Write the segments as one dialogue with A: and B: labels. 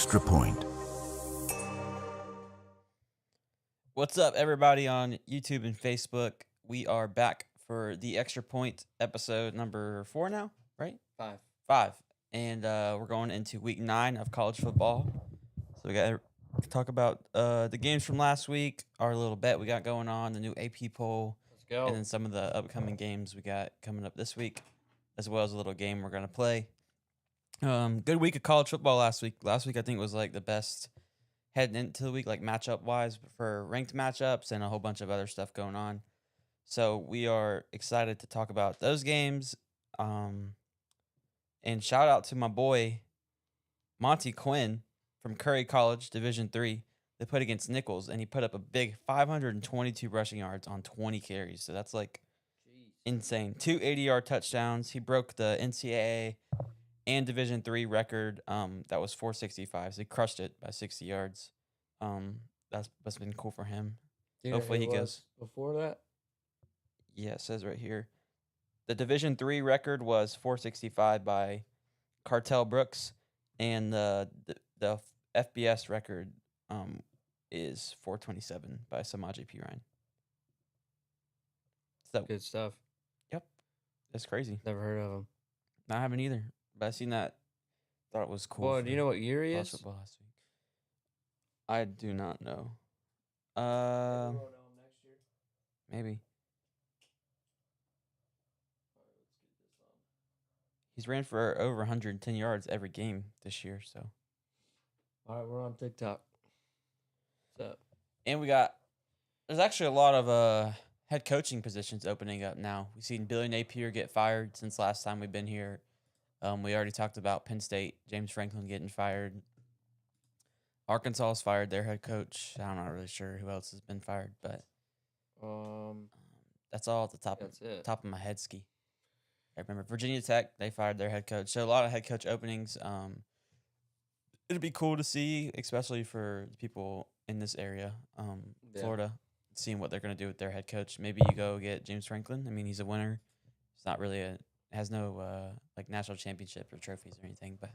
A: Extra Point.
B: What's up, everybody on YouTube and Facebook? We are back for the Extra Point episode number 4 now, right?
C: 5.
B: 5. And we're going into week 9 of college football. So we got to talk about the games from last week, our little bet we got going on, the new AP poll,
C: Let's go.
B: and then some of the upcoming games we got coming up this week, as well as a little game we're going to play. Good week of college football last week. Last week I think was like the best heading into the week, like matchup wise, for ranked matchups and a whole bunch of other stuff going on. So we are excited to talk about those games. And shout out to my boy Monty Quinn from Curry College, Division III. They played against Nichols, and he put up a big 522 rushing yards on 20 carries. So that's like insane. 2 80-yard touchdowns. He broke the NCAA and Division III record. That was 465. So he crushed it by 60 yards. That's been cool for him. Hopefully he goes
C: before that.
B: Yeah, it says right here. The Division III record was 465 by Cartel Brooks, and the FBS record is 427 by Samaje Perine. So
C: Good stuff.
B: Yep, that's crazy.
C: Never heard of him.
B: I haven't either, but I seen that. Thought it was cool.
C: Well, do you know what year he is?
B: Football last week. I do not know. Maybe. He's ran for over 110 yards every game this year, so.
C: All right, we're on TikTok. What's up?
B: And there's actually a lot of head coaching positions opening up now. We've seen Billy Napier get fired since last time we've been here. We already talked about Penn State, James Franklin getting fired. Arkansas has fired their head coach. I'm not really sure who else has been fired, but that's all at the top of my head ski. I remember Virginia Tech, they fired their head coach. So a lot of head coach openings. It'd be cool to see, especially for people in this area, Florida, seeing what they're going to do with their head coach. Maybe you go get James Franklin. I mean, he's a winner. It's not really has no like national championship or trophies or anything, but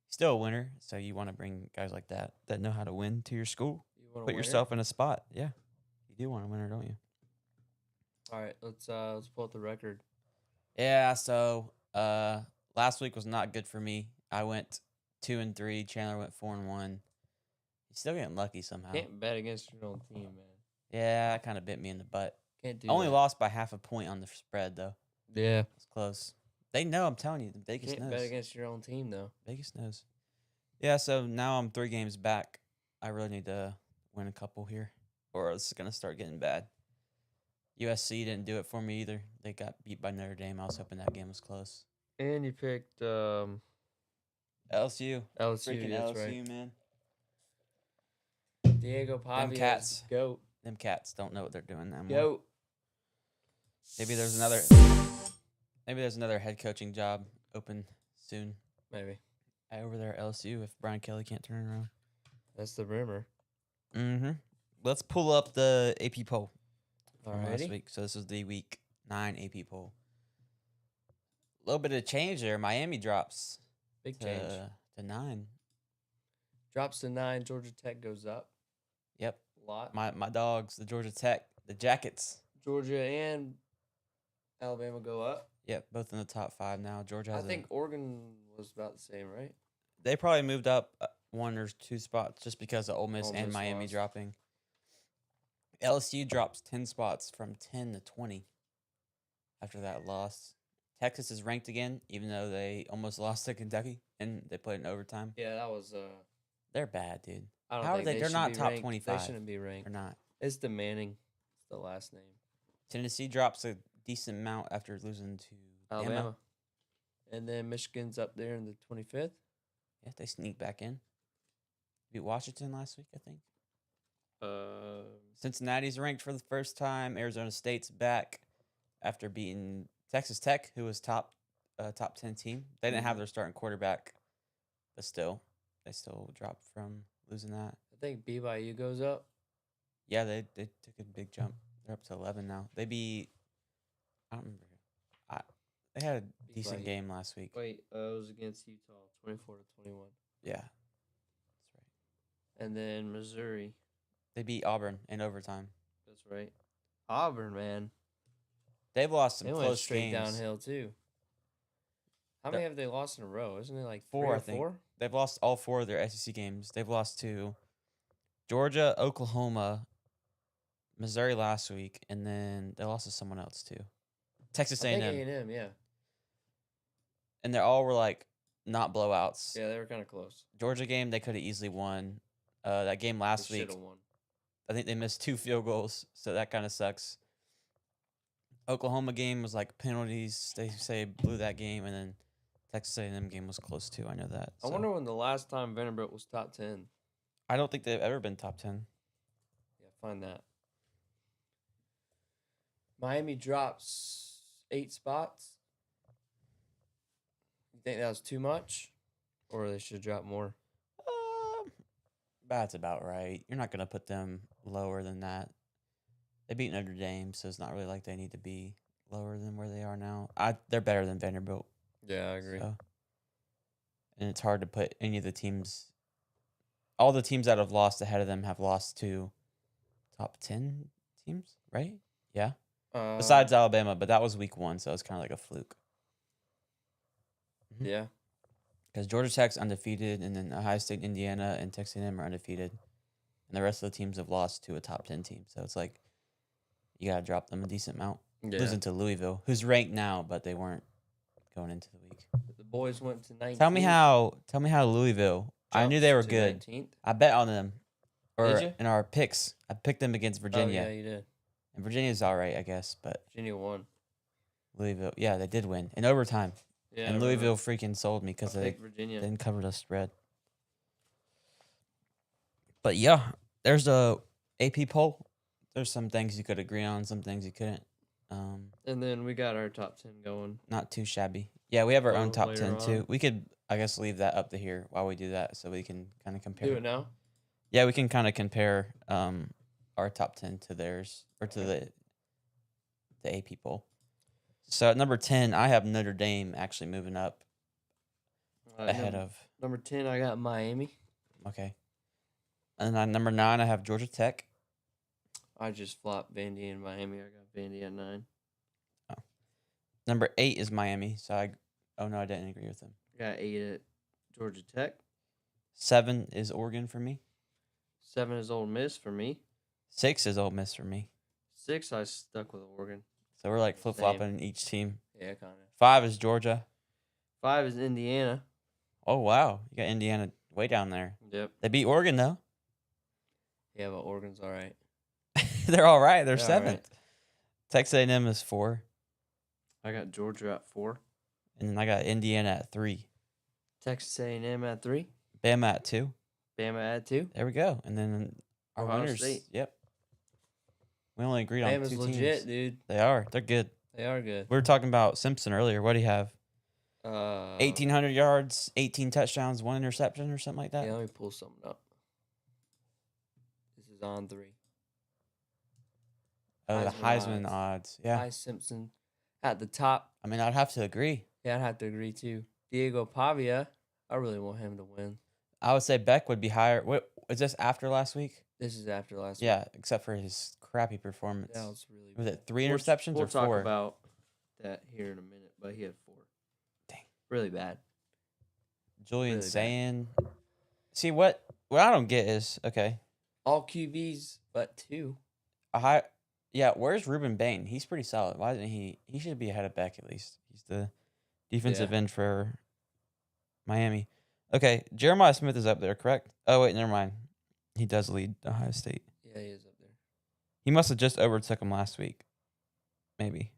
B: he's still a winner. So you want to bring guys like that know how to win to your school. Put yourself in a spot. Yeah, you do want a winner, don't you?
C: All right, let's pull up the record.
B: Yeah, so last week was not good for me. I went 2-3. Chandler went 4-1. He's still getting lucky somehow.
C: Can't bet against your own team, man.
B: Yeah, that kind of bit me in the butt.
C: Can't do
B: Only
C: that.
B: lost by half a point on the spread, though.
C: Yeah.
B: It's close. They know, I'm telling you. Vegas knows.
C: Can't bet against your own team, though.
B: Vegas knows. Yeah, so now I'm 3 games back. I really need to win a couple here, or it's going to start getting bad. USC didn't do it for me either. They got beat by Notre Dame. I was hoping that game was close.
C: And you picked
B: LSU.
C: LSU,
B: Freaking
C: that's
B: LSU,
C: right.
B: man.
C: Diego Pavia.
B: Them cats.
C: Goat.
B: Them cats don't know what they're doing anymore.
C: Goat.
B: Maybe there's another head coaching job open soon.
C: Maybe.
B: Over there at LSU if Brian Kelly can't turn it around.
C: That's the rumor.
B: Mm-hmm. Let's pull up the AP poll from last
C: Alrighty.
B: week. So this is the week 9 AP poll. A little bit of change there. Miami drops
C: Big change.
B: to 9.
C: Drops to 9. Georgia Tech goes up.
B: Yep.
C: A lot.
B: My dogs, the Georgia Tech, the Jackets.
C: Georgia and Alabama go up.
B: Yep, both in the top 5 now. Georgia has
C: I think Oregon was about the same, right?
B: they probably moved up 1 or 2 spots just because of Ole Miss
C: Ole
B: and
C: Miss
B: Miami
C: lost.
B: dropping. LSU drops 10 spots from 10 to 20 after that loss. Texas is ranked again, even though they almost lost to Kentucky and they played in overtime.
C: Yeah, that was.
B: They're bad, dude.
C: I don't
B: How are
C: think
B: they? They're
C: should
B: not
C: be
B: top
C: ranked.
B: 25.
C: They shouldn't be ranked.
B: They're not.
C: It's the Manning. It's the last name.
B: Tennessee drops a decent amount after losing to
C: Alabama. And then Michigan's up there in the 25th.
B: Yeah, they sneak back in. Beat Washington last week, I think. Cincinnati's ranked for the first time. Arizona State's back after beating Texas Tech, who was top 10 team. They didn't have their starting quarterback, but still, they still dropped from losing that.
C: I think BYU goes up.
B: Yeah, they took a big jump. They're up to 11 now. They beat. I don't remember. They had a decent game last week.
C: Wait, it was against Utah, 24-21.
B: Yeah.
C: And then Missouri.
B: They beat Auburn in overtime.
C: That's right. Auburn, man.
B: They've lost some
C: They went
B: close
C: straight
B: games.
C: downhill, too. How
B: They're-
C: many have they lost in a row? Isn't it like
B: Four,
C: three or
B: I think.
C: four?
B: They've lost all 4 of their SEC games. They've lost to Georgia, Oklahoma, Missouri last week, and then they lost to someone else too. Texas
C: I think
B: A&M.
C: A&M, yeah.
B: And they all were like not blowouts.
C: Yeah, they were kind of close.
B: Georgia game they could have easily won. That game last
C: They should
B: week,
C: have won.
B: I think they missed 2 field goals, so that kind of sucks. Oklahoma game was like penalties. They say blew that game, and then Texas A&M game was close too. I know that.
C: I wonder when the last time Vanderbilt was top 10.
B: I don't think they've ever been top 10.
C: Yeah, find that. Miami drops 8 spots. You think that was too much? Or they should drop more?
B: That's about right. You're not going to put them lower than that. They beat Notre Dame, so it's not really like they need to be lower than where they are now. They're better than Vanderbilt.
C: Yeah, I agree.
B: So. And it's hard to put any of the teams. All the teams that have lost ahead of them have lost to top 10 teams, right? Yeah. Besides Alabama, but that was week 1, so it's kind of like a fluke.
C: Yeah.
B: Because Georgia Tech's undefeated, and then Ohio State, Indiana, and Texas A&M are undefeated. And the rest of the teams have lost to a top 10 team. So it's like you got to drop them a decent amount.
C: Yeah.
B: Losing to Louisville, who's ranked now, but they weren't going into the week.
C: The boys went to 19th.
B: Tell me how Louisville. I knew they were good.
C: 19th.
B: I bet on them. Or
C: Did you?
B: in our picks, I picked them against Virginia.
C: Oh, yeah, you did.
B: And Virginia's all right, I guess, but
C: Virginia won.
B: Louisville, yeah, they did win in overtime.
C: Yeah.
B: And Louisville freaking sold me because
C: I
B: they
C: picked Virginia.
B: didn't cover the spread. But yeah, there's a AP poll. There's some things you could agree on, some things you couldn't.
C: And then we got our top 10 going.
B: Not too shabby. Yeah, we have our own top
C: Later
B: 10 too.
C: on.
B: We could, I guess, leave that up to here while we do that so we can kind of compare.
C: Do it now?
B: Yeah, we can kind of compare our top 10 to theirs or to the AP poll. So at number 10, I have Notre Dame actually moving up ahead of.
C: Number 10, I got Miami.
B: Okay. And then number 9, I have Georgia Tech.
C: I just flopped Vandy and Miami. I got Vandy at 9.
B: Oh. Number 8 is Miami. So I didn't agree with them.
C: I got 8 at Georgia Tech.
B: 7 is Oregon for me.
C: 7 is Ole Miss for me.
B: 6 is Ole Miss for me.
C: 6, I stuck with Oregon.
B: So we're like flip-flopping each team.
C: Yeah, kind of.
B: 5 is Georgia.
C: 5 is Indiana.
B: Oh, wow. You got Indiana way down there.
C: Yep.
B: They beat Oregon, though.
C: Yeah, but Oregon's all right.
B: They're all right. They're
C: They're all
B: 7th.
C: right.
B: Texas A&M is 4.
C: I got Georgia at 4.
B: And then I got Indiana at 3.
C: Texas A&M at 3.
B: Bama at 2.
C: Bama at 2.
B: There we go. And then our
C: Ohio
B: winners.
C: State.
B: Yep. We only agreed on
C: Bama's
B: 2
C: legit,
B: teams.
C: dude.
B: They are. They're good.
C: They are good.
B: We were talking about Simpson earlier. What do you have?
C: 1,800
B: 1,800 yards, 18 touchdowns, 1 interception or something like that?
C: Yeah, let me pull something up. This is on 3.
B: Oh, the
C: Heisman
B: Heisman odds. Yeah.
C: Ty Simpson at the top.
B: I mean, I'd have to agree.
C: Yeah, I'd have to agree too. Diego Pavia, I really want him to win.
B: I would say Beck would be higher. What is this after last week?
C: This is after last
B: Yeah, except for his crappy performance.
C: That was really
B: Was
C: bad.
B: it 3 interceptions
C: we'll
B: or 4?
C: talk about that here in a minute, but he had 4.
B: Dang.
C: Really bad.
B: Julian
C: really bad.
B: saying. See what I don't get is okay.
C: All QBs but 2.
B: A high. Yeah, where's Ruben Bain? He's pretty solid. Why isn't he? He should be ahead of Beck at least. He's the defensive end for Miami. Okay, Jeremiah Smith is up there, correct? Oh wait, never mind. He does lead Ohio State.
C: Yeah, he is up there.
B: He must have just overtook him last week. Maybe.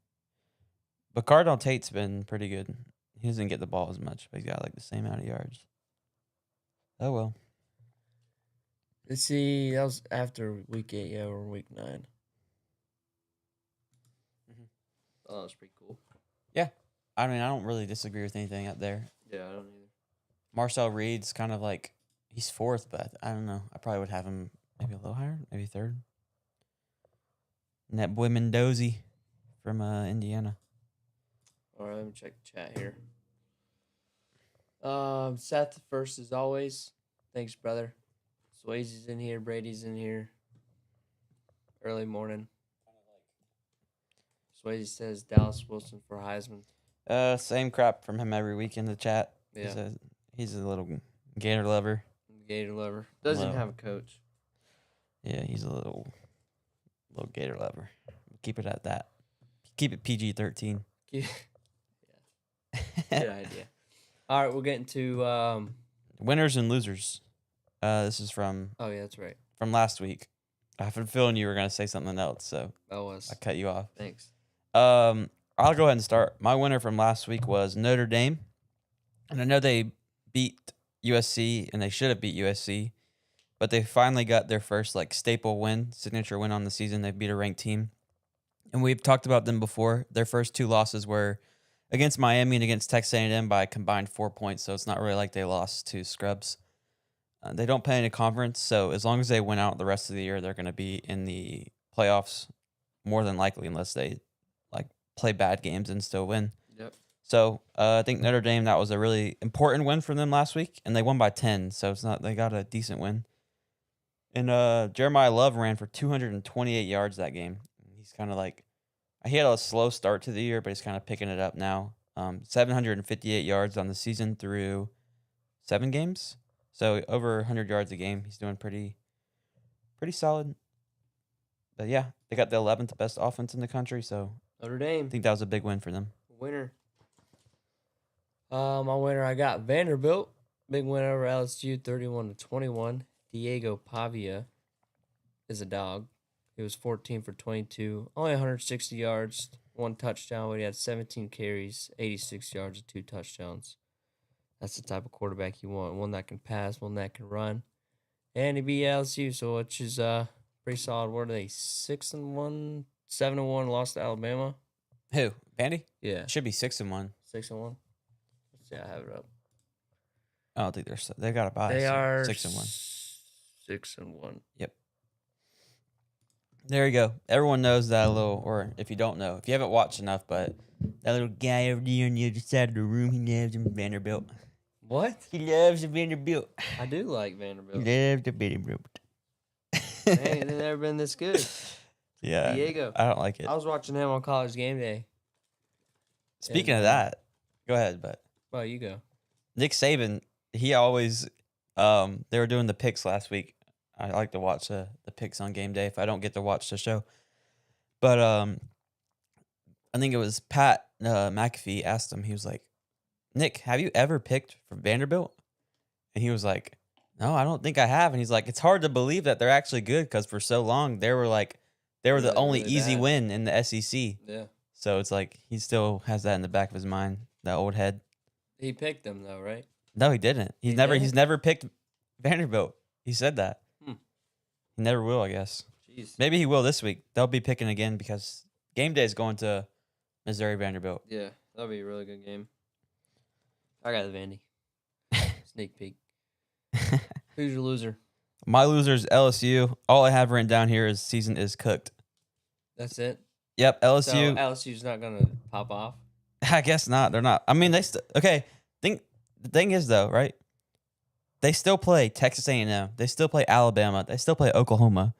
B: But Cardinal Tate's been pretty good. He doesn't get the ball as much, but he's got like the same amount of yards. Oh well.
C: Let's see. That was after week 8. Yeah, or week 9. Oh, that was pretty cool.
B: Yeah. I mean, I don't really disagree with anything up there.
C: Yeah, I don't either.
B: Marcel Reed's kind of like, he's 4th, but I don't know. I probably would have him maybe a little higher, maybe 3rd. And that boy Mendoza from Indiana.
C: All right, let me check the chat here. Seth first as always. Thanks, brother. Swayze's in here. Brady's in here. Early morning. Swayze says Dallas Wilson for Heisman.
B: Same crap from him every week in the chat.
C: Yeah.
B: He's a little Gator lover.
C: Gator lover. Doesn't have a coach.
B: Yeah, he's a little Gator lover. Keep it at that. Keep it PG-13.
C: Yeah. Good idea. All right, we'll get into
B: winners and losers. This is from.
C: Oh yeah, that's right.
B: From last week. I have a feeling you were gonna say something else, so I cut you off.
C: Thanks.
B: I'll go ahead and start. My winner from last week was Notre Dame, and I know they beat USC, and they should have beat USC, but they finally got their first staple win, signature win on the season. They beat a ranked team, and we've talked about them before. Their first two losses were against Miami and against Texas A&M by a combined 4 points, so it's not really like they lost to scrubs. They don't play in a conference, so as long as they win out the rest of the year, they're going to be in the playoffs more than likely, unless they play bad games and still win.
C: Yep.
B: So I think Notre Dame, that was a really important win for them last week, and they won by 10, so it's not they got a decent win. And Jeremiah Love ran for 228 yards that game. He's kind of he had a slow start to the year, but he's kind of picking it up now. 758 yards on the season through 7 games. So over 100 yards a game. He's doing pretty solid. But yeah, they got the 11th best offense in the country, so
C: Notre Dame.
B: I think that was a big win for them.
C: Winner. My winner, I got Vanderbilt. Big win over LSU, 31-21. Diego Pavia is a dog. He was 14 for 22, only 160 yards, 1 touchdown, but he had 17 carries, 86 yards, and 2 touchdowns. That's the type of quarterback you want, one that can pass, one that can run. And he beat LSU, so which is pretty solid. What are they, 6-1, 7-1, lost to Alabama?
B: Who? Vandy?
C: Yeah.
B: Should be 6-1.
C: 6-1? Let's see, I have it up.
B: I don't think they got a bye.
C: They are
B: 6-1.
C: 6-1.
B: Yep. There you go. Everyone knows that little, or if you don't know, if you haven't watched enough, but that little guy over there on the other side of the room, he loves him Vanderbilt.
C: What?
B: He loves the Vanderbilt.
C: I do like Vanderbilt.
B: He loves the Vanderbilt.
C: They've never been this good.
B: Yeah.
C: Diego.
B: I don't like it.
C: I was watching him on College Game Day.
B: Speaking of that, go ahead, but.
C: Well, you go.
B: Nick Saban, he always, they were doing the picks last week. I like to watch the picks on game day if I don't get to watch the show. But I think it was Pat McAfee asked him, he was like, Nick, have you ever picked for Vanderbilt? And he was like, no, I don't think I have. And he's like, it's hard to believe that they're actually good because for so long they were the only
C: really
B: easy
C: bad.
B: win in the SEC.
C: Yeah.
B: So it's like he still has that in the back of his mind, that old head.
C: He picked them though, right?
B: No, he didn't. He's never picked Vanderbilt. He said that. He never will, I guess.
C: Jeez.
B: Maybe he will this week. They'll be picking again because game day is going to Missouri Vanderbilt.
C: Yeah, that'll be a really good game. I got the Vandy. Sneak peek. Who's your loser?
B: My loser is LSU. All I have written down here is season is cooked.
C: That's it?
B: Yep, LSU.
C: So LSU's not going to pop off?
B: I guess not. They're not. I mean, okay. The thing is, though, right? They still play Texas A&M. They still play Alabama. They still play Oklahoma.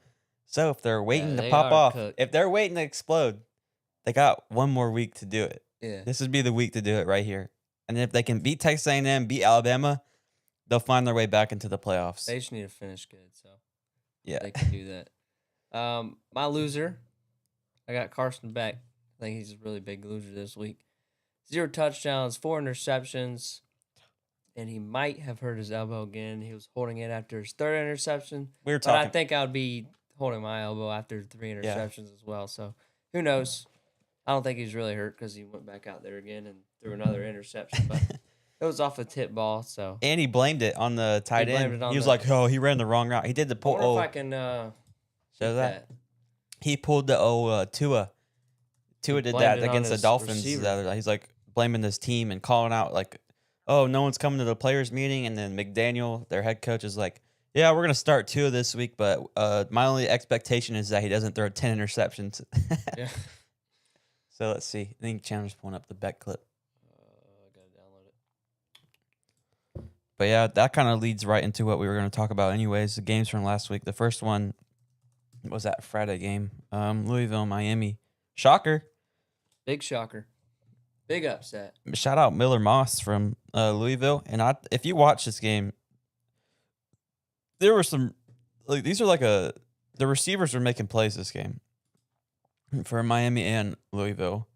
B: So if they're waiting to pop off, if they're waiting to explode, they got one more week to do it.
C: Yeah.
B: This would be the week to do it right here. And if they can beat Texas A&M, beat Alabama, they'll find their way back into the playoffs.
C: They just need to finish good, so
B: yeah,
C: they can do that. My loser, I got Carson Beck. I think he's a really big loser this week. 0 touchdowns, 4 interceptions, and he might have hurt his elbow again. He was holding it after his 3rd interception. But I think I would be holding my elbow after 3 interceptions as well. So who knows? I don't think he's really hurt because he went back out there again and threw another interception. But it was off a tip ball. So
B: and he blamed it on the tight end. He was like, "Oh, he ran the wrong route. He did the pull."
C: I wonder if I can
B: show that. He pulled the Tua. Tua did that against the Dolphins. He's like blaming this team and calling out like, "Oh, no one's coming to the players' meeting." And then McDaniel, their head coach, is like, "Yeah, we're gonna start Tua this week, but my only expectation is that he doesn't throw 10 interceptions."
C: Yeah.
B: So let's see. I think Chandler's pulling up the Beck clip.
C: I gotta download
B: But yeah, that kind of leads right into what we were going to talk about anyways. The games from last week. The first one was that Friday game. Louisville, Miami. Shocker.
C: Big shocker. Big upset.
B: Shout out Miller Moss from Louisville. And if you watch this game, there were some these are the receivers were making plays this game for Miami and Louisville.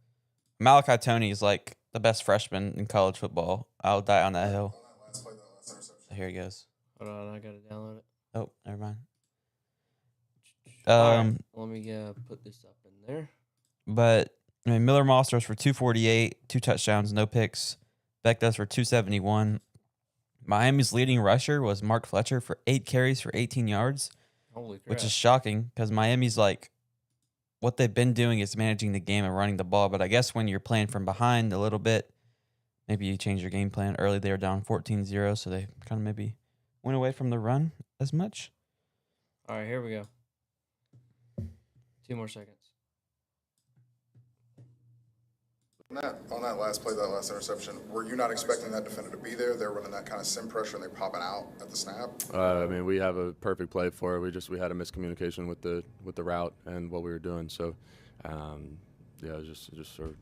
B: Malachi Tony is like the best freshman in college football. I'll die on that hill. Here he goes.
C: Hold on, I gotta download it.
B: Oh, never mind.
C: All right, let me put this up in there.
B: But I mean, Miller Moss throws for 248, 2 touchdowns, no picks. Beck does for 271. Miami's leading rusher was Mark Fletcher for 8 carries for 18 yards.
C: Holy crap.
B: Which is shocking because Miami's like, what they've been doing is managing the game and running the ball. But I guess when you're playing from behind a little bit, maybe you change your game plan. Early they were down 14-0, so they kind of maybe went away from the run as much.
C: All right, here we go. 2 more seconds.
A: On that last play, that last interception, were you not expecting that defender to be there? They're running that kind of sim pressure and they're popping out at the snap.
D: I mean, we have a perfect play for it. We had a miscommunication with the route and what we were doing. So, just sort of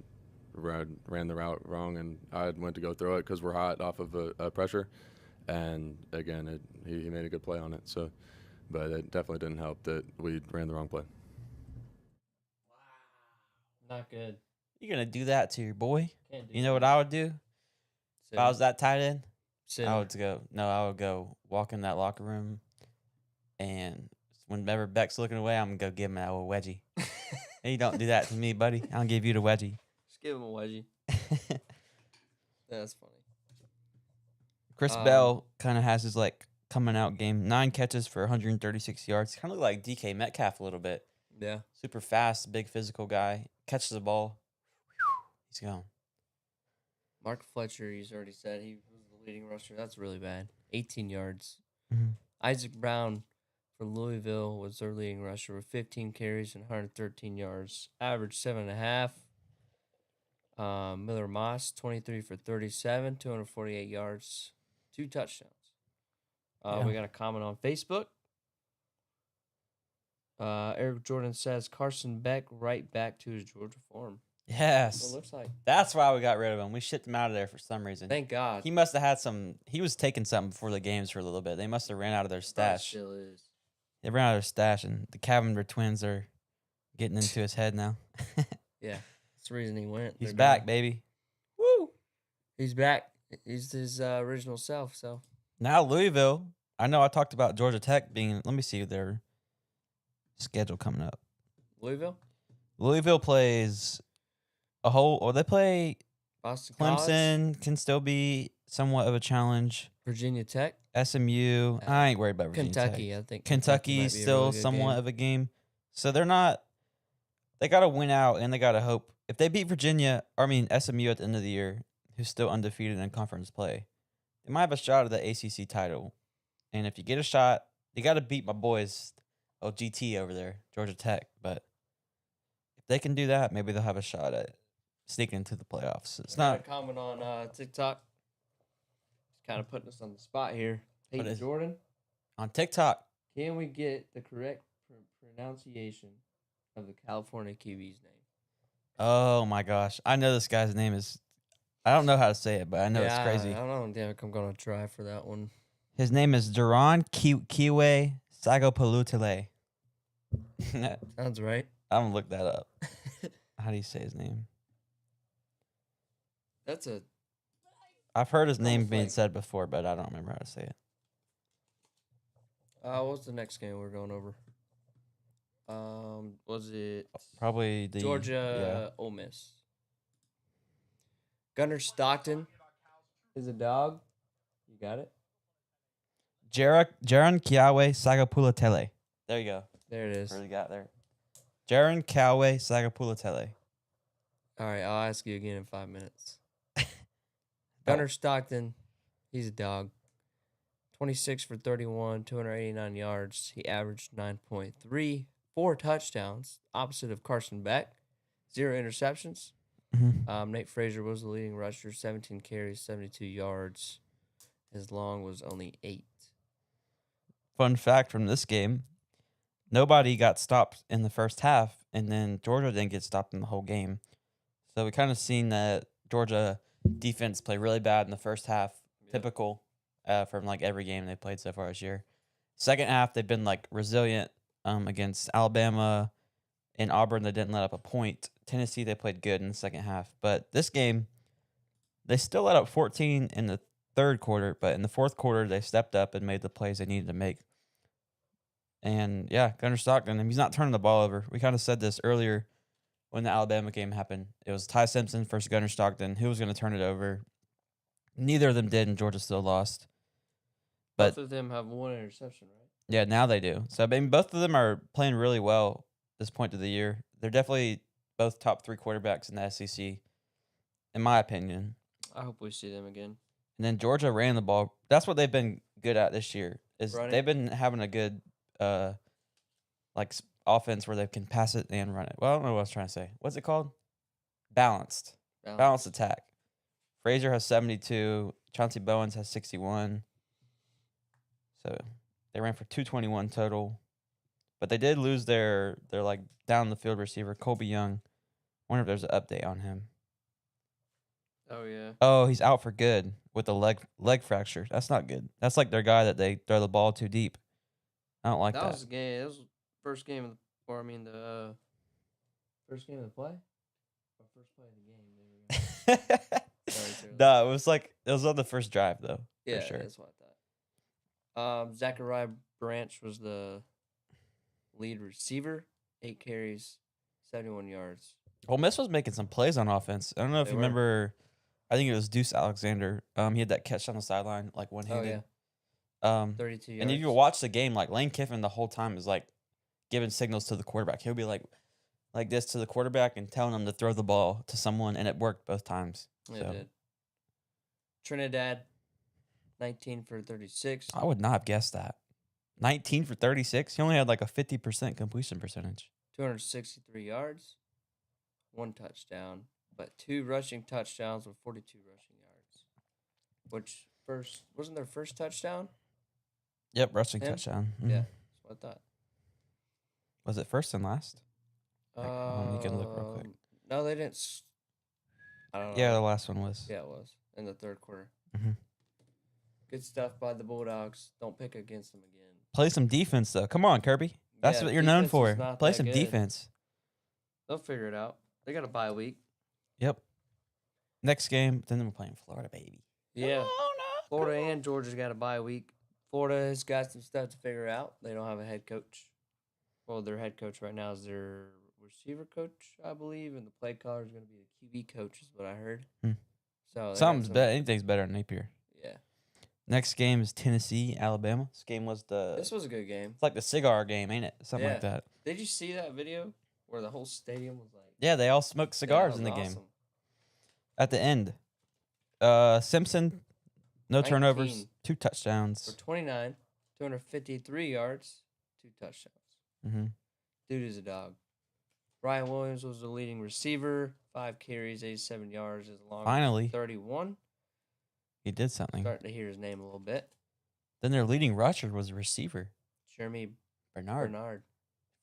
D: ran the route wrong, and I went to go throw it because we're hot off of a pressure, and again, he made a good play on it. So, but it definitely didn't help that we ran the wrong play.
C: Wow, not good.
B: You're going to do that to your boy?
C: Can't do
B: You know what I would do? If I was that tight end?
C: Sit.
B: I would go walk in that locker room, and whenever Beck's looking away, I'm going to go give him that old wedgie. Hey, don't do that to me, buddy. I'll give you the wedgie.
C: Just give him a wedgie. That's funny.
B: Chris Bell kind of has his like coming out game. 9 catches for 136 yards. Kind of like DK Metcalf a little bit.
C: Yeah.
B: Super fast, big physical guy. Catches the ball. He's gone.
C: Mark Fletcher, he's already said he was the leading rusher. That's really bad. 18 yards.
B: Mm-hmm.
C: Isaac Brown for Louisville was their leading rusher with 15 carries and 113 yards. Average 7.5. Miller Moss, 23 for 37, 248 yards, 2 touchdowns. We got a comment on Facebook. Eric Jordan says Carson Beck right back to his Georgia form.
B: Yes.
C: That's what it looks like.
B: That's why we got rid of him. We shipped him out of there for some reason.
C: Thank God.
B: He must have had some. He was taking something before the games for a little bit. They must have ran out of their stash.
C: Still is.
B: They ran out of their stash, and the Cavender twins are getting into his head now.
C: Yeah. That's the reason he went.
B: He's
C: They're
B: back,
C: done.
B: baby.
C: Woo! He's back. He's his original self. So
B: Now Louisville. I know I talked about Georgia Tech being. Let me see their schedule coming up.
C: Louisville
B: plays they play
C: Boston
B: Clemson.
C: College,
B: Can still be somewhat of a challenge.
C: Virginia Tech,
B: SMU. I ain't worried about Virginia
C: Kentucky.
B: Tech.
C: I think
B: Kentucky
C: might be a
B: still
C: really good
B: somewhat
C: game.
B: of a game. So they're not. They got to win out, and they got to hope. If they beat SMU at the end of the year, who's still undefeated in conference play, they might have a shot at the ACC title. And if you get a shot, you got to beat my boys, GT over there, Georgia Tech. But if they can do that, maybe they'll have a shot at sneaking into the playoffs. It's not
C: a comment on TikTok. It's kind of putting us on the spot here. Hey, Jordan,
B: on TikTok.
C: can we get the correct pronunciation of the California QB's name?
B: Oh my gosh, I know this guy's name is. I don't know how to say it, but I know it's crazy.
C: I don't think I'm gonna try for that one.
B: His name is Duran Kiwe Sagopalutile.
C: Sounds right.
B: I'm gonna look that up. How do you say his name? I've heard his name being said before, but I don't remember how to say it.
C: What's the next game we're going over? Was it
B: Probably the
C: Georgia Ole Miss? Gunnar Stockton is a dog. You got it?
B: Jaron Kiawe Sagapulatele. There you go.
C: There it is.
B: Really got there. Jaron Kiawe Sagapulatele.
C: All right, I'll ask you again in 5 minutes. Gunnar Stockton, he's a dog. 26 for 31, 289 yards. He averaged 9.3, 4 touchdowns, opposite of Carson Beck. 0 interceptions.
B: Mm-hmm.
C: Nate Frazier was the leading rusher, 17 carries, 72 yards. His long was only 8.
B: Fun fact from this game: nobody got stopped in the first half, and then Georgia didn't get stopped in the whole game. So we kind of seen that Georgia defense play really bad in the first half, typical from like every game they played so far this year. Second half, they've been like resilient against Alabama and Auburn. They didn't let up a point. Tennessee, they played good in the second half. But this game, they still let up 14 in the third quarter, but in the fourth quarter, they stepped up and made the plays they needed to make. And yeah, Gunnar Stockton, he's not turning the ball over. We kind of said this earlier when the Alabama game happened. It was Ty Simpson versus Gunnar Stockton. Who was going to turn it over? Neither of them did, and Georgia still lost. But
C: Both of them have 1 interception, right?
B: yeah, now they do. So I mean, both of them are playing really well this point of the year. They're definitely both top 3 quarterbacks in the SEC, in my opinion.
C: I hope we see them again.
B: And then Georgia ran the ball. That's what they've been good at this year. Is
C: Running.
B: they've been having a good offense where they can pass it and run it. Well, I don't know what I was trying to say. What's it called? Balanced attack. Frazier has 72. Chauncey Bowens has 61. So they ran for 221 total. But they did lose their like down the field receiver, Colby Young. Wonder if there's an update on him.
C: Oh, yeah.
B: Oh, he's out for good with a leg fracture. That's not good. That's like their guy that they throw the ball too deep. I don't like that.
C: That was the game. That was the first game of the, or I mean the first game of the play? Or first play of the game. Sorry,
B: No, it was on the first drive though.
C: Yeah,
B: for sure.
C: that's what I thought. Zachariah Branch was the lead receiver, 8 carries, 71 yards.
B: Ole Miss was making some plays on offense. I don't know if
C: They
B: you
C: were.
B: remember. I think it was Deuce Alexander. He had that catch on the sideline, like
C: Oh,
B: one-handed.
C: yeah. 32 yards.
B: And if you watch the game, like Lane Kiffin the whole time is like giving signals to the quarterback. He'll be like this to the quarterback and telling him to throw the ball to someone, and it worked both times.
C: It
B: So
C: did. Trinidad, 19 for 36.
B: I would not have guessed that. 19 for 36. He only had like a 50% completion percentage.
C: 263 yards, 1 touchdown, but 2 rushing touchdowns with 42 rushing yards. Which wasn't their first touchdown?
B: Yep, rushing
C: Him?
B: touchdown. Mhm.
C: Yeah, that's what I thought.
B: Was it first and last? You can look real quick.
C: No, they didn't. I don't know.
B: Yeah, the last one was.
C: Yeah, it was in the third quarter.
B: Mhm.
C: Good stuff by the Bulldogs. Don't pick against them again.
B: Play some defense though. Come on, Kirby. That's
C: Yeah,
B: what you're known
C: defense
B: for.
C: is not
B: Play
C: that
B: some
C: good.
B: defense.
C: They'll figure it out. They got a bye week.
B: Yep. Next game, then we're playing Florida, baby.
C: Yeah.
B: Oh, no.
C: Florida and Georgia's got a bye week. Florida has got some stuff to figure out. They don't have a head coach. Well, their head coach right now is their receiver coach, I believe, and the play caller is going to be the QB coach, is what I heard.
B: Hmm.
C: So they
B: Something's
C: got
B: better. Anything's better than Napier.
C: Yeah.
B: Next game is Tennessee, Alabama. This game was
C: This was a good game.
B: it's like the cigar game, ain't it? Something like
C: Yeah.
B: that.
C: Did you see that video where the whole stadium was like?
B: Yeah, they all smoked
C: Yeah,
B: cigars
C: that
B: in the
C: was
B: game.
C: awesome.
B: At the end, Simpson, no turnovers,
C: 19
B: 2
C: For
B: touchdowns.
C: 29, 253 yards, 2 touchdowns.
B: Mm-hmm.
C: Dude is a dog. Ryan Williams was the leading receiver, 5 carries, 87 yards, as long
B: Finally.
C: as 31.
B: He did something.
C: Starting to hear his name a little bit.
B: Then their leading rusher was a receiver,
C: Jeremy
B: Bernard.
C: Bernard,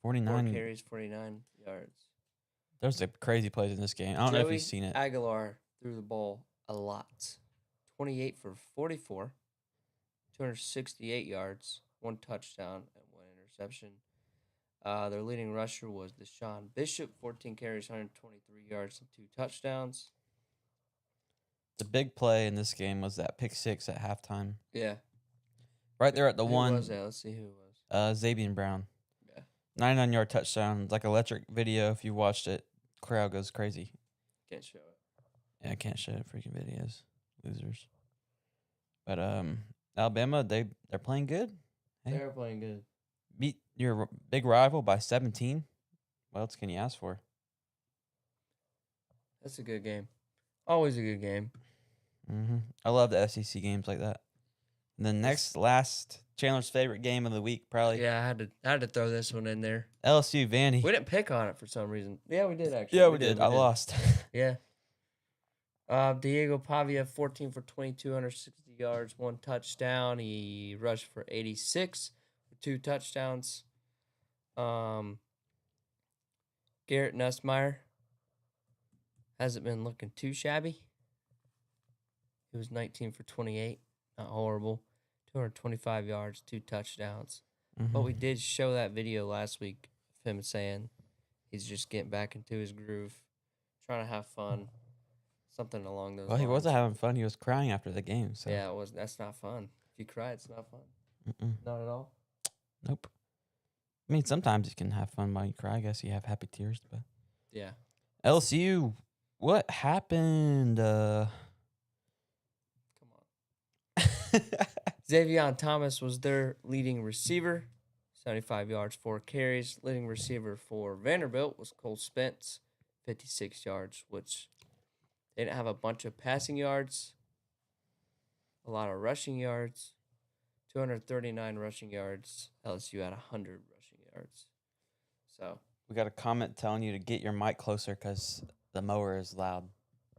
C: 4
B: 49.
C: carries, 49 yards.
B: There's a crazy plays in this game. I don't know if
C: Joey
B: you've seen it.
C: Aguilar threw the ball a lot. 28 for 44, 268 yards, 1 touchdown, and 1 interception. Their leading rusher was Deshaun Bishop, 14 carries, 123 yards, and 2 touchdowns.
B: The big play in this game was that pick 6 at halftime.
C: Yeah.
B: Right there at the
C: Who
B: one,
C: was that? Let's see who it was.
B: Xavier Brown.
C: Yeah.
B: 99-yard touchdown. Like electric video. If you watched it, crowd goes crazy.
C: Can't show it.
B: Yeah, I can't show freaking videos. Losers. But Alabama, they're playing good. Hey.
C: They're playing good.
B: Beat your big rival by 17. What else can you ask for?
C: That's a good game. Always a good game.
B: Mm-hmm. I love the SEC games like that. And then last Chandler's favorite game of the week, probably
C: Yeah, I had to throw this one in there.
B: LSU Vandy.
C: We didn't pick on it for some reason. Yeah, we did actually.
B: Yeah, we did. I lost.
C: Yeah. Diego Pavia, 14 for 22, 160 yards, 1 touchdown. He rushed for 86 with 2 touchdowns. Garrett Nussmeier hasn't been looking too shabby. He was 19 for 28, not horrible. 225 yards, 2 touchdowns. But we did show that video last week of him saying he's just getting back into his groove, trying to have fun. Something along those
B: Well,
C: lines.
B: he wasn't having fun. He was crying after the game. So
C: Yeah, that's not fun. If you cry, it's not fun. Not at all.
B: Nope. I mean, sometimes you can have fun while you cry. I guess you have happy tears, but
C: Yeah.
B: LSU, what happened?
C: Come on. Xavier Thomas was their leading receiver, 75 yards, 4 carries. Leading receiver for Vanderbilt was Cole Spence, 56 yards, which they didn't have a bunch of passing yards, a lot of rushing yards, 239 rushing yards. LSU had 100 rushing yards. So
B: We got a comment telling you to get your mic closer because the mower is loud.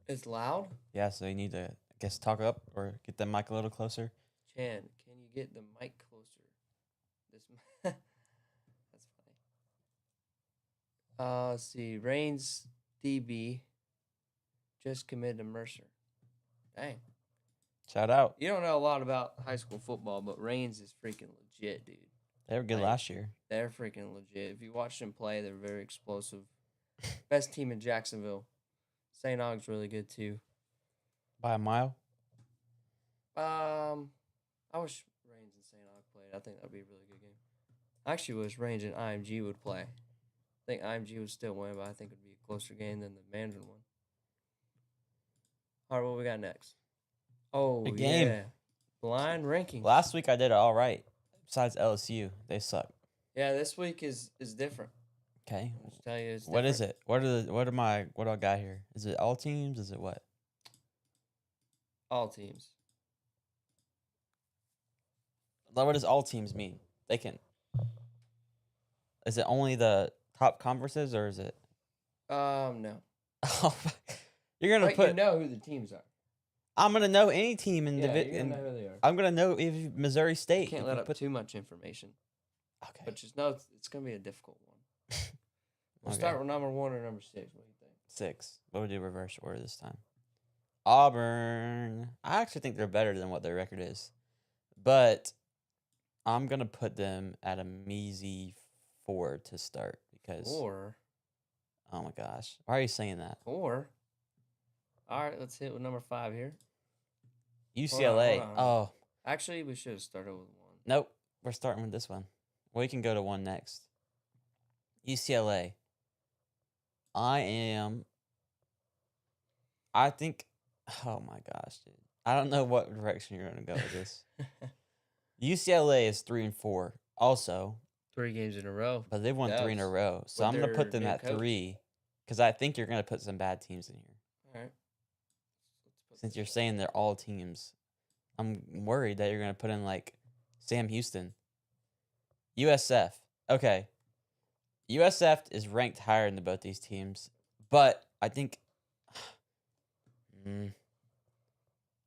C: it's loud.
B: Yeah, so you need to, I guess, talk up or get the mic a little closer.
C: Chan, can you get the mic closer? That's funny. Let's see. Reigns DB just committed to Mercer. Dang.
B: Shout out.
C: You don't know a lot about high school football, but Reigns is freaking legit, dude.
B: They were good
C: Like,
B: last year.
C: They're freaking legit. If you watch them play, they're very explosive. Best team in Jacksonville. St. Aug's really good too.
B: By a mile.
C: I wish Reigns and St. Aug played. I think that'd be a really good game. I actually wish Reigns and IMG would play. I think IMG would still win, but I think it'd be a closer game than the Mandarin one. All right, what we got next? Oh,
B: Big game.
C: yeah. Blind rankings.
B: Last week I did it all right. Besides LSU, they suck.
C: Yeah, this week is different.
B: Okay.
C: I'll just tell you, it's
B: What is
C: different.
B: it? What do I got here? Is it all teams? Is it what?
C: All teams.
B: What does all teams mean? They can. Is it only the top conferences or is it?
C: No.
B: You're gonna
C: But
B: put.
C: you know who the teams are.
B: I'm gonna know any team in
C: Yeah,
B: the.
C: you're gonna know who they are.
B: I'm gonna know if Missouri State.
C: Can't
B: if
C: let
B: you
C: up
B: put-
C: too much information.
B: Okay.
C: But just know it's going to be a difficult one. We'll
B: Okay.
C: start with number 1 or number 6. What do you think?
B: 6. What would we do reverse order this time? Auburn. I actually think they're better than what their record is, but I'm gonna put them at a measly 4 to start because.
C: 4.
B: Oh my gosh, why are you saying that?
C: 4. All right, let's hit with number 5 here.
B: UCLA.
C: hold on.
B: Oh
C: Actually, we should have started with 1.
B: nope, we're starting with this one. We can go to 1 next. UCLA. I think. Oh my gosh, dude. I don't know what direction you're gonna go with this. UCLA is 3-4. Also,
C: 3 games in a row.
B: but they've won 3 in a
C: Dubs.
B: row. So
C: With
B: I'm gonna
C: their
B: put them
C: new
B: at
C: coach.
B: 3 because I think you're gonna put some bad teams in here.
C: All right. Let's
B: Since
C: put
B: you're
C: this-
B: saying they're all teams, I'm worried that you're gonna put in like Sam Houston. USF. Okay. USF is ranked higher than both these teams, but I think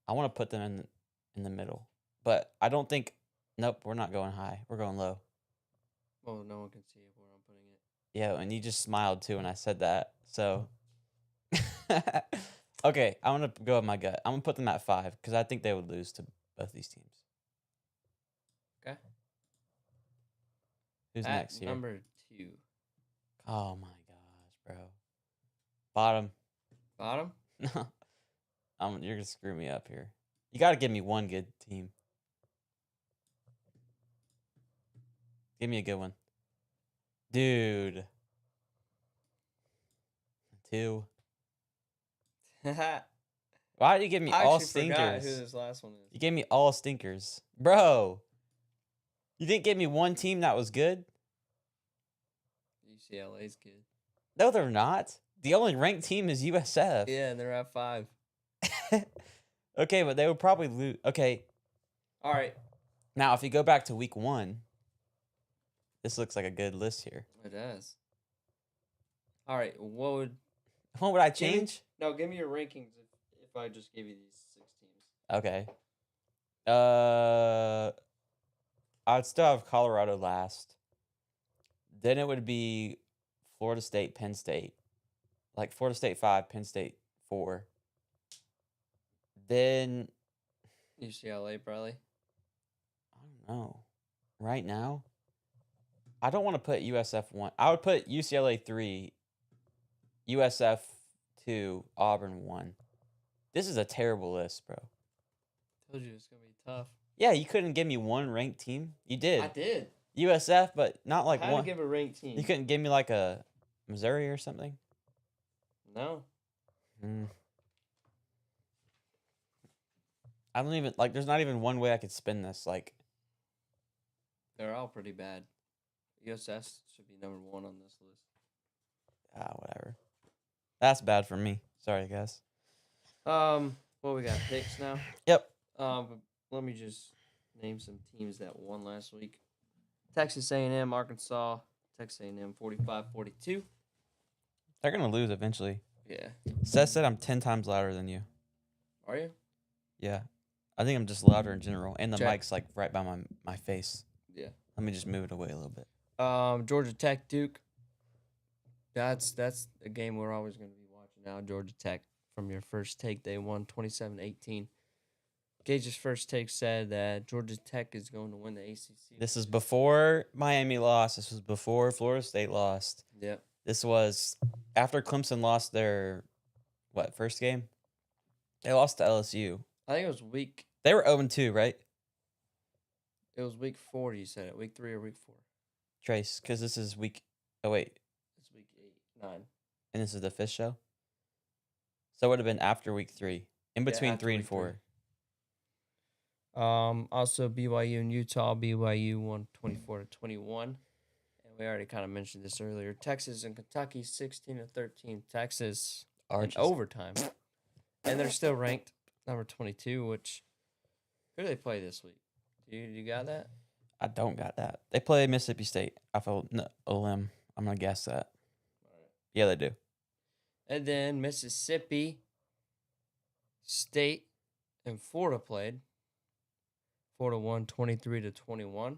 B: I want to put them in the middle. But I don't think. Nope, we're not going high. We're going low.
C: Well, no one can see where I'm putting it.
B: Yeah, and you just smiled too when I said that. So, okay, I'm gonna go with my gut. I'm gonna put them at 5 because I think they would lose to both these teams.
C: Okay.
B: Who's
C: At
B: next here?
C: number 2.
B: Oh my gosh, bro. Bottom.
C: Bottom?
B: You're gonna screw me up here. You gotta give me one good team. Give me a good one. Dude. 2.
C: I
B: Why did you give me all
C: actually forgot who
B: stinkers?
C: this last one is.
B: You gave me all stinkers. Bro. You didn't give me one team that was good?
C: UCLA's good.
B: No, they're not. The only ranked team is USF.
C: Yeah, and they're at 5.
B: Okay, but they would probably lose. Okay,
C: All right.
B: now if you go back to week 1, this looks like a good list here.
C: It does. All right. What would
B: What would I
C: Give me-
B: change?
C: No, give me your rankings if if I just gave you these 6 teams.
B: Okay. I'd still have Colorado last. Then it would be Florida State, Penn State. Like Florida State 5, Penn State 4. Then
C: UCLA probably.
B: I don't know. Right now, I don't want to put USF 1. I would put UCLA 3, USF 2, Auburn 1. This is a terrible list, bro.
C: Told you it's gonna be tough.
B: Yeah, you couldn't give me one ranked team. You did.
C: I did.
B: USF, but not like
C: I had
B: one.
C: to give a ranked team.
B: You couldn't give me like a Missouri or something.
C: No.
B: I don't even like. There's not even one way I could spin this. Like,
C: They're all pretty bad. USS should be number 1 on this list.
B: whatever. That's bad for me. Sorry, guys.
C: Well, we got picks now.
B: Yep.
C: But let me just name some teams that won last week. Texas A&M, Arkansas. Texas A&M 45-42.
B: They're gonna lose eventually.
C: Yeah.
B: Seth said I'm 10 times louder than you.
C: Are you?
B: Yeah. I think I'm just louder in general, and the
C: Check.
B: mic's like right by my face.
C: Yeah.
B: Let me just move it away a little bit.
C: Georgia Tech, Duke. That's a game we're always going to be watching now. Georgia Tech, from your first take, they won 27-18. Gaige's first take said that Georgia Tech is going to win the ACC.
B: This is before Miami lost. This was before Florida State lost.
C: Yep.
B: This was after Clemson lost their first game? They lost to LSU.
C: I think it was week.
B: They were 0-2, right?
C: It was week 4. You said it. Week 3 or week 4?
B: Trace, because this is week. Oh wait,
C: It's week 8, 9.
B: and this is the 5th show. So it would have been after week 3, in between
C: after
B: 3 and
C: week
B: 4.
C: 3. Also BYU and Utah. BYU won 24-21, and we already kind of mentioned this earlier. Texas and Kentucky 16-13. Texas in
B: Arches.
C: overtime, and they're still ranked number 22. Which who do they play this week? You got that?
B: I don't got that. They play Mississippi State. I feel a limb. I'm gonna guess that. Yeah, they do.
C: And then Mississippi State and Florida played. Florida won 23-21,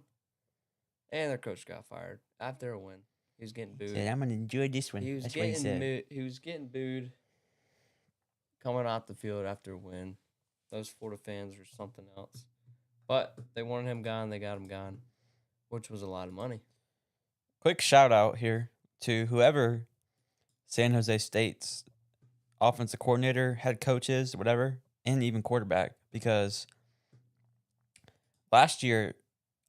C: and their coach got fired after a win. He was getting booed.
B: Said, I'm gonna enjoy this one.
C: He was
B: That's what he said.
C: he was getting booed coming off the field after a win. Those Florida fans were something else. But they wanted him gone. They got him gone, which was a lot of money.
B: Quick shout out here to whoever San Jose State's offensive coordinator, head coach is, whatever, and even quarterback. Because last year,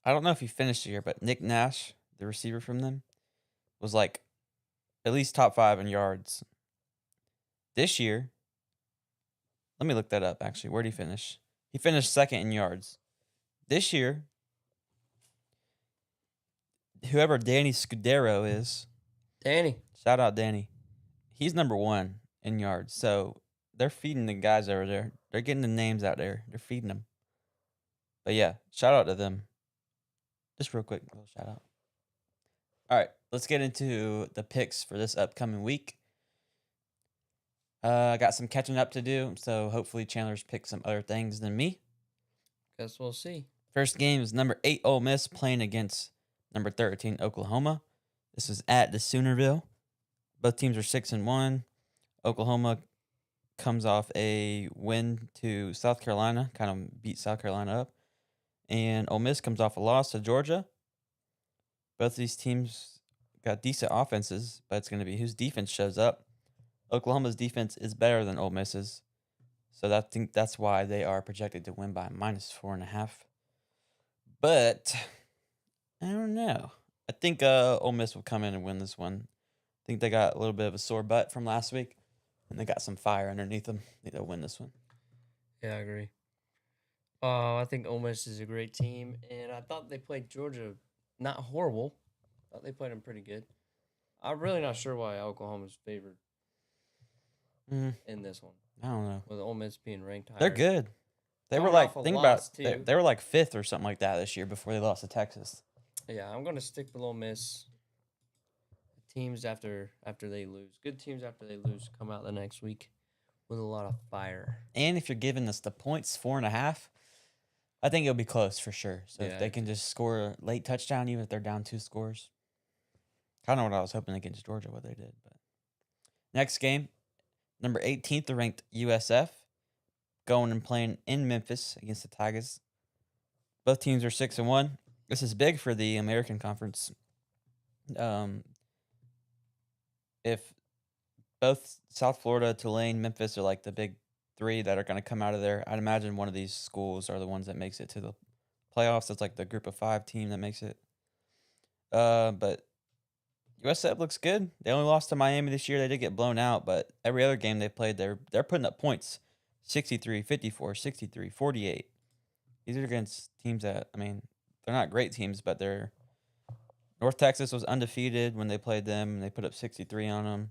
B: I don't know if he finished the year, but Nick Nash, the receiver from them, was like at least top 5 in yards. This year, let me look that up actually. Where did he finish? He finished 2nd in yards. This year, whoever Danny Scudero is,
C: Danny.
B: shout out Danny, he's number 1 in yards. So they're feeding the guys over there. They're getting the names out there. They're feeding them. But yeah, shout out to them. Just real quick, little shout out. All right, let's get into the picks for this upcoming week. I got some catching up to do, so hopefully Chandler's picked some other things than me.
C: Guess we'll see.
B: First game is number 8 Ole Miss playing against number 13 Oklahoma. This is at the Soonerville. Both teams are 6-1. Oklahoma comes off a win to South Carolina, kind of beat South Carolina up. And Ole Miss comes off a loss to Georgia. Both of these teams got decent offenses, but it's going to be whose defense shows up. Oklahoma's defense is better than Ole Miss's. So I think that's why they are projected to win by -4.5. But I don't know. I think Ole Miss will come in and win this one. I think they got a little bit of a sore butt from last week, and they got some fire underneath them. I think they'll win this one.
C: Yeah, I agree. I think Ole Miss is a great team, and I thought they played Georgia not horrible. I thought they played them pretty good. I'm really not sure why Oklahoma's favored in this one,
B: I don't know.
C: with Ole Miss being ranked higher.
B: They're good. They were
C: Coming
B: like,
C: off a
B: think
C: loss,
B: about
C: too.
B: they were like 5th or something like that this year before they lost to Texas.
C: Yeah, I'm gonna stick with Ole Miss. Teams after they lose, good teams after they lose come out the next week with a lot of fire.
B: And if you're giving us the points, 4.5, I think it'll be close for sure. So
C: Yeah,
B: if they can just score a late touchdown, even if they're down 2 scores. Kind of what I was hoping against Georgia, what they did. But next game, number 18th, the ranked USF, going and playing in Memphis against the Tigers. Both teams are 6-1. This is big for the American Conference. If both South Florida, Tulane, Memphis are like the big 3 that are going to come out of there, I'd imagine one of these schools are the ones that makes it to the playoffs. It's like the group of 5 team that makes it. But USF looks good. They only lost to Miami this year. They did get blown out, but every other game they played, they're putting up points. 63, 54, 63, 48. These are against teams that, I mean, they're not great teams, but they're North Texas was undefeated when they played them, and they put up 63 on them.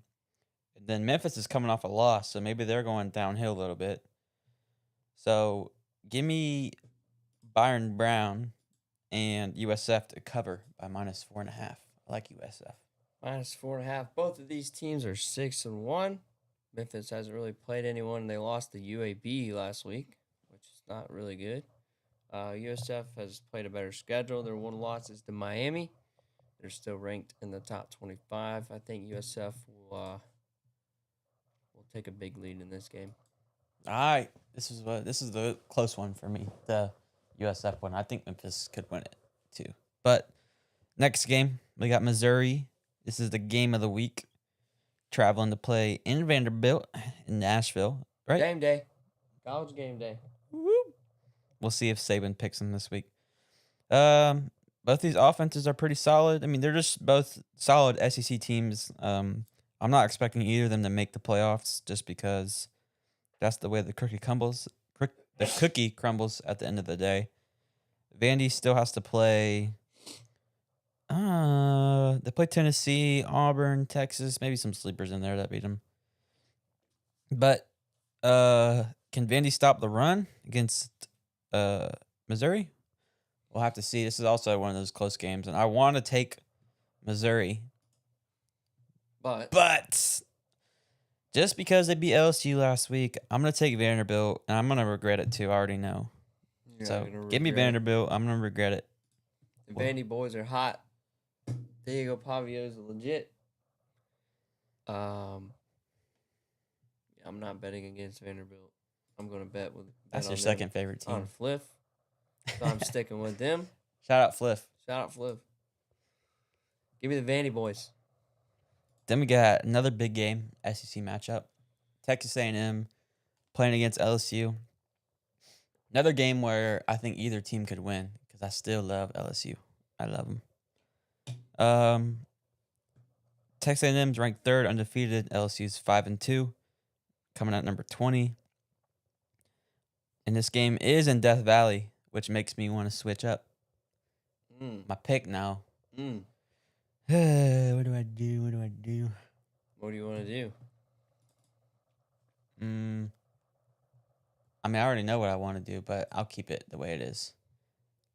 B: And then Memphis is coming off a loss, so maybe they're going downhill a little bit. So give me Byron Brown and USF to cover by -4.5. I like USF.
C: -4.5. Both of these teams are 6-1. Memphis hasn't really played anyone. They lost to UAB last week, which is not really good. USF has played a better schedule. Their one loss is to Miami. They're still ranked in the top 25. I think USF will take a big lead in this game.
B: All right, this is the close one for me, the USF one. I think Memphis could win it too. But next game, we got Missouri. This is the game of the week. Traveling to play in Vanderbilt in Nashville, right?
C: Game day. College game day.
B: We'll see if Saban picks them this week. Both these offenses are pretty solid. I mean, they're just both solid SEC teams. I'm not expecting either of them to make the playoffs just because that's the way the cookie crumbles. The cookie crumbles at the end of the day. Vandy still has to play. They play Tennessee, Auburn, Texas, maybe some sleepers in there that beat them. But can Vandy stop the run against Missouri? We'll have to see. This is also one of those close games, and I want to take Missouri. But just because they beat LSU last week, I'm going to take Vanderbilt, and I'm going to regret it too. I already know. So give me Vanderbilt. I'm going to regret it.
C: The Vandy boys are hot. Diego Pavia is legit. I'm not betting against Vanderbilt. I'm going to bet with.
B: That's your second favorite team.
C: On Fliff. So I'm sticking with them.
B: Shout out Fliff.
C: Shout out Fliff. Give me the Vandy boys.
B: Then we got another big game, SEC matchup. Texas A&M playing against LSU. Another game where I think either team could win because I still love LSU. I love them. Texas A&M's ranked 3rd, undefeated. LSU's 5-2, coming out number 20. And this game is in Death Valley, which makes me want to switch up my pick now. What do I do?
C: What do you want to do?
B: I mean, I already know what I want to do, but I'll keep it the way it is.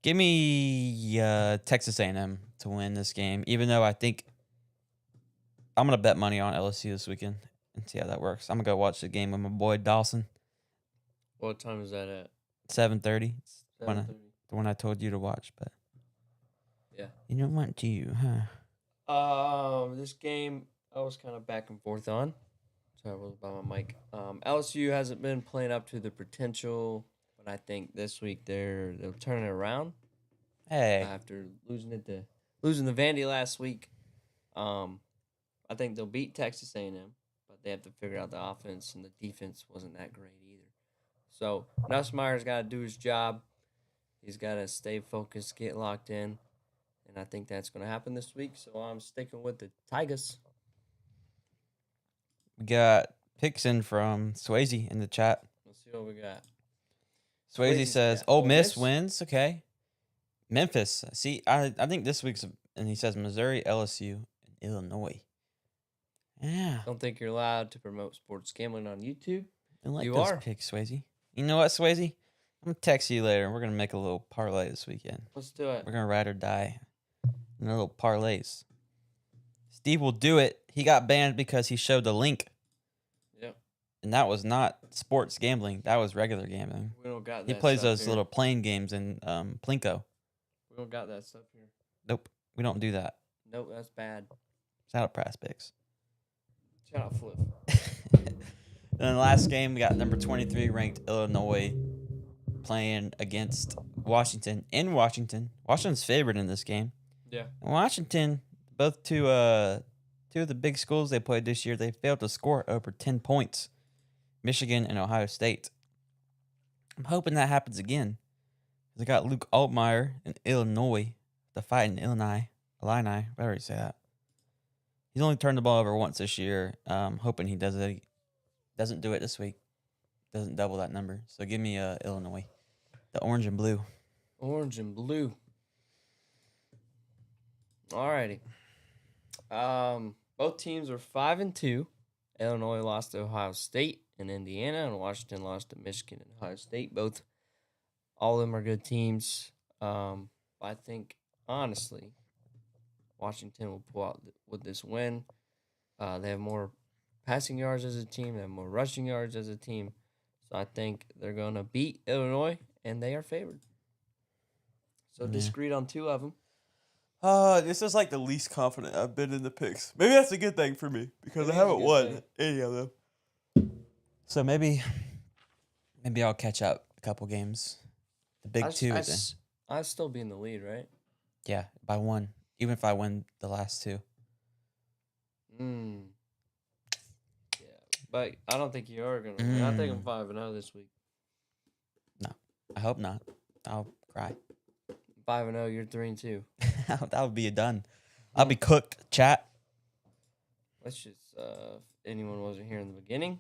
B: Give me Texas A&M to win this game, even though I think I'm going to bet money on LSU this weekend and see how that works. I'm going to go watch the game with my boy Dawson.
C: What time is that at?
B: 7:30.
C: 7:30.
B: The one I told you to watch, but
C: yeah.
B: You don't want to, huh?
C: This game I was kind of back and forth on. Sorry, I was by my mic. LSU hasn't been playing up to the potential, but I think this week they'll turn it around.
B: Hey,
C: After losing the Vandy last week, I think they'll beat Texas A&M, but they have to figure out the offense, and the defense wasn't that great either. So Nussmeier's got to do his job. He's got to stay focused, get locked in, and I think that's going to happen this week. So I'm sticking with the Tigers.
B: we got picks in from Swayze in the chat.
C: Let's see what we got.
B: Swayze says,
C: got
B: Ole
C: Ole
B: Miss
C: Miss.
B: wins. Okay. Memphis. See, I think this week's, and he says Missouri, LSU, and Illinois. Yeah.
C: Don't think you're allowed to promote sports gambling on YouTube.
B: I like
C: You
B: those
C: are.
B: picks, Swayze. You know what, Swayze? I'm going to text you later, and we're going to make a little parlay this weekend.
C: Let's do it.
B: We're going to ride or die in a little parlays. Steve will do it. He got banned because he showed the link.
C: Yep.
B: and that was not sports gambling. That was regular gambling.
C: We don't got that.
B: He plays
C: stuff
B: those
C: here.
B: little playing games in Plinko.
C: We don't got that stuff here.
B: Nope, we don't do that.
C: Nope, that's bad.
B: Shout out Prize Picks.
C: Shout out Flip.
B: And then the last game, we got number 23 ranked Illinois playing against Washington in Washington. Washington's favored in this game.
C: Yeah.
B: Washington, both two of the big schools they played this year, they failed to score over 10 points. Michigan and Ohio State. I'm hoping that happens again. They got Luke Altmaier in Illinois, the Fighting Illini, whatever you say that. He's only turned the ball over once this year. Hoping he doesn't do it this week. Doesn't double that number. So give me Illinois, the orange and blue.
C: Orange and blue. Alrighty. Both teams are 5-2. Illinois lost to Ohio State and Indiana, and Washington lost to Michigan and Ohio State. All of them are good teams. I think, honestly, Washington will pull out with this win. They have more passing yards as a team. They have more rushing yards as a team. So I think they're going to beat Illinois, and they are favored. So disagreed on two of them.
B: This is like the least confident I've been in the picks. Maybe that's a good thing for me because I haven't won any of them. So maybe I'll catch up a couple games. The big two.
C: I'd still be in the lead, right?
B: Yeah, by one. Even if I win the last two.
C: Yeah, but I don't think you are gonna win. I think I'm 5-0 this week.
B: No, I hope not. I'll cry.
C: 5-0. You're 3-2.
B: That would be done. I'll be cooked. Chat.
C: Let's just if anyone wasn't here in the beginning.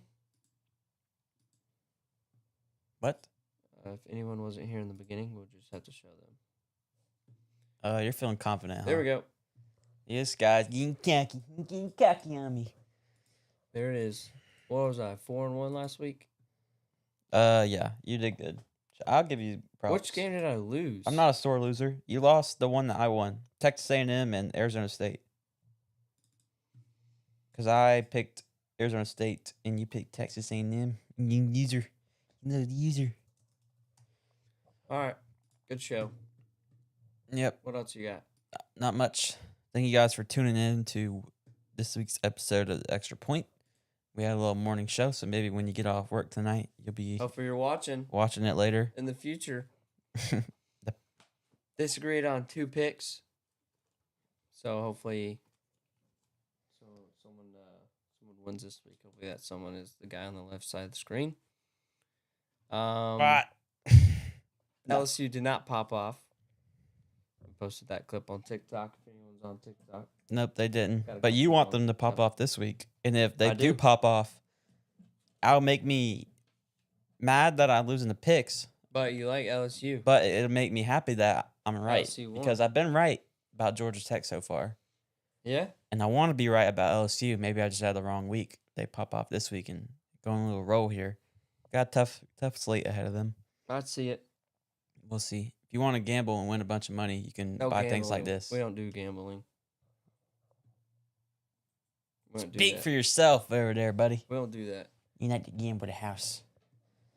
B: What?
C: If anyone wasn't here in the beginning, we'll just have to show them.
B: You're feeling confident, huh?
C: There we go.
B: Yes, guys. Getting cocky on me.
C: There it is. What was I? 4-1 last week?
B: Yeah, you did good. I'll give you props.
C: Which game did I lose?
B: I'm not a sore loser. You lost the one that I won. Texas A&M and Arizona State. Because I picked Arizona State and you picked Texas A&M. You user. No user.
C: All right. Good show.
B: Yep.
C: What else you got?
B: Not much. Thank you guys for tuning in to this week's episode of The Extra Point. We had a little morning show, so maybe when you get off work tonight, you'll be
C: Hopefully you're watching
B: it later.
C: in the future. Disagreed on two picks. So hopefully someone wins this week. Hopefully that someone is the guy on the left side of the screen.
B: What?
C: LSU did not pop off. I posted that clip on TikTok if anyone's on TikTok.
B: Nope, they didn't.
C: Gotta
B: But
C: go
B: you
C: for
B: want
C: one.
B: them to pop off this week. And if they
C: I
B: do
C: do.
B: pop off, I'll make me mad that I'm losing the picks.
C: But you like LSU.
B: But it'll make me happy that I'm right.
C: LSU won.
B: Because I've been right about Georgia Tech so far.
C: Yeah?
B: And I want to be right about LSU. Maybe I just had the wrong week. They pop off this week and go on a little roll here. Got a tough slate ahead of them.
C: I'd see it.
B: We'll see. If you want to gamble and win a bunch of money, you can
C: No
B: buy things like
C: gambling.
B: this.
C: We don't do gambling. We don't do
B: Speak
C: that.
B: for yourself over there, buddy.
C: We don't do that.
B: You need to gamble the house.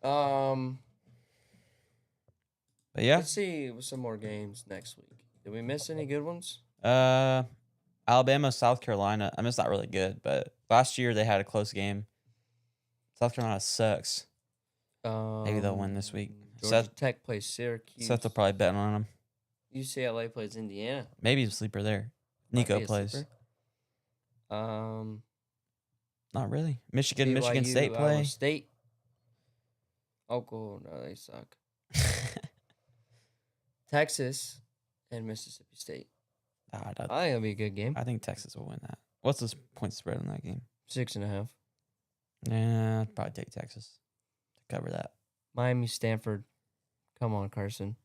C: Um,
B: But yeah.
C: Let's see some more games next week. Did we miss any good ones?
B: Alabama, South Carolina. I mean, it's not really good, but last year they had a close game. South Carolina sucks. Maybe they'll win this week.
C: Georgia
B: Seth-
C: Tech plays Syracuse.
B: Seth will probably bet on them.
C: UCLA plays Indiana.
B: Maybe a sleeper there.
C: Might
B: Nico
C: be a
B: plays.
C: sleeper.
B: Not really. Michigan
C: BYU,
B: State
C: Iowa
B: play.
C: State. Oklahoma, no, they suck. Texas and Mississippi State. I think it'll be a good game.
B: I think Texas will win that. What's the point spread on that game?
C: 6.5.
B: Nah, I'd probably take Texas to cover that.
C: Miami, Stanford. Come on, Carson.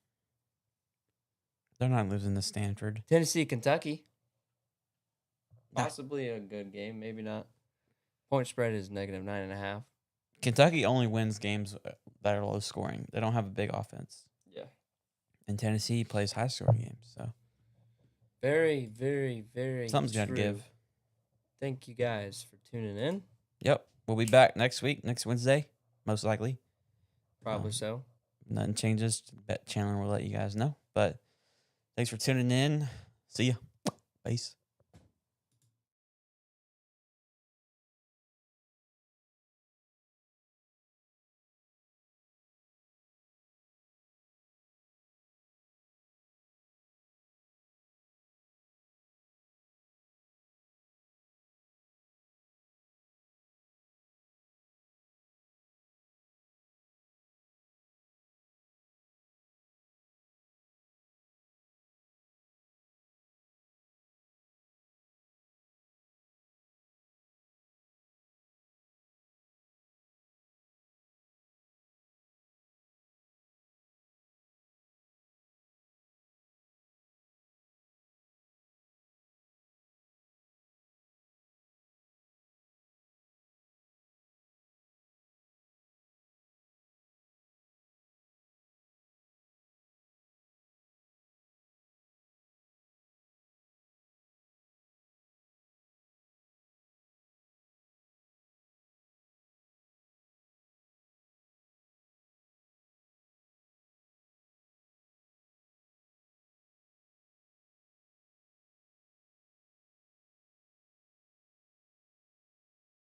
B: They're not losing to Stanford.
C: Tennessee, Kentucky.
B: Nah.
C: Possibly a good game, maybe not. Point spread is -9.5.
B: Kentucky only wins games that are low scoring. They don't have a big offense.
C: Yeah.
B: And Tennessee plays high scoring games. So
C: Very, very, very
B: something's
C: true.
B: got to give.
C: Thank you guys for tuning in.
B: Yep. we'll be back next week, next Wednesday, most likely.
C: Probably so.
B: Nothing changes. Bet Chandler will let you guys know. But thanks for tuning in. See ya. Peace.